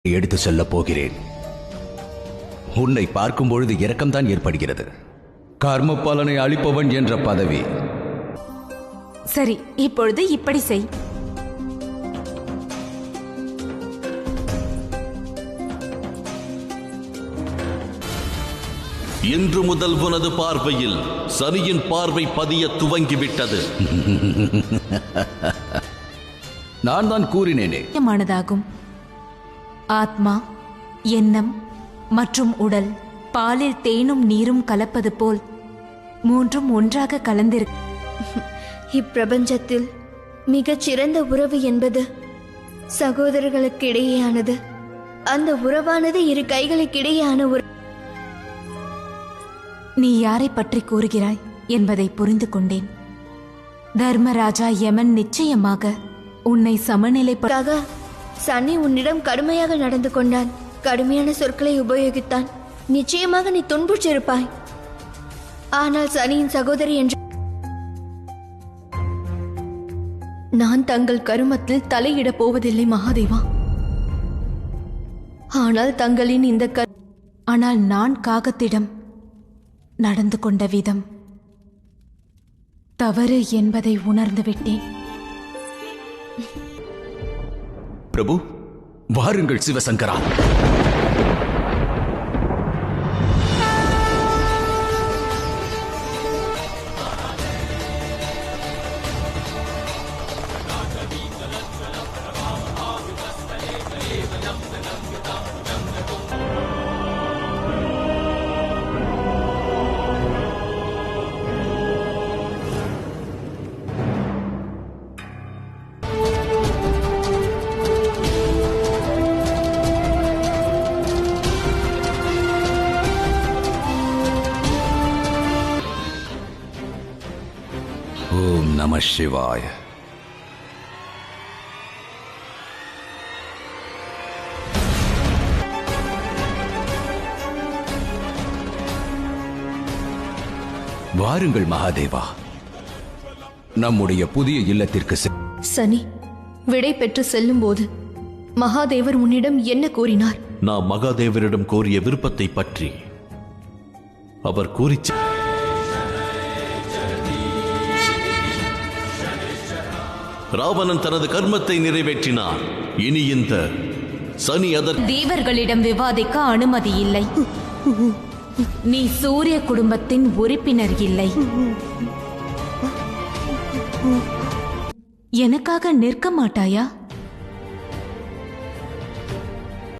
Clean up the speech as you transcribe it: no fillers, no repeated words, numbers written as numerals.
எடுத்து செல்லப் போகிறேன். உன்னை பார்க்கும் பொழுது இரக்கம்தான் ஏற்படுகிறது. கர்ம பலனை அளிப்பவன் என்ற பதவி. சரி, இப்பொழுது இப்படி செய். இன்று முதல் உனது பார்வையில் சனியின் பார்வை பதிய துவங்கிவிட்டது. நான் தான் கூறினேனே. மானதாகும். ஆத்மா, எண்ணம் மற்றும் உடல் பாலில் தேனும் நீரும் கலப்பது போல் மூன்றும் ஒன்றாக கலந்திருக்கு. இப்பிரபஞ்சத்தில் மிகச் சிறந்த உறவு என்பது சகோதரர்களுக்கு இடையேயானது. அந்த உறவானது இரு கைகளுக்கிடையேயான ஒரு. நீ யாரை பற்றி கூறுகிறாய் என்பதை புரிந்து கொண்டேன். தர்மராஜா யமன் நிச்சயமாக உன்னை சமநிலைக்காக சனி உன்னிடம் கடுமையாக நடந்து கொண்டான், கடுமையான சொற்களை உபயோகித்தான். நிச்சயமாக நீ துன்புற்றிருப்பாய். ஆனால் சனியின் சகோதரி என்று நான் தங்கள் கருமத்தில் தலையிடப் போவதில்லை மகாதேவா. ஆனால் தங்களின் இந்த ஆனால் நான் காகத்திடம் நடந்து கொண்ட விதம் தவறு என்பதை உணர்ந்து விட்டேன். பிரபு, வாருங்கள் சிவசங்கரா. ஓம் நம சிவாய. வாருங்கள் மகாதேவா, நம்முடைய புதிய இல்லத்திற்கு. சனி விடை பெற்று செல்லும் போது மகாதேவர் உன்னிடம் என்ன கூறினார்? நான் மகாதேவரிடம் கோரிய விருப்பத்தை பற்றி அவர் கூறி ராவணன் தனது கர்மத்தை நிறைவேற்றினார். இனி இந்த சனி தேவர்களிடம் விவாதிக்க அனுமதி இல்லை. நீ சூரிய குடும்பத்தின் உறுப்பினர் இல்லை. எனக்காக நிற்க மாட்டாயா?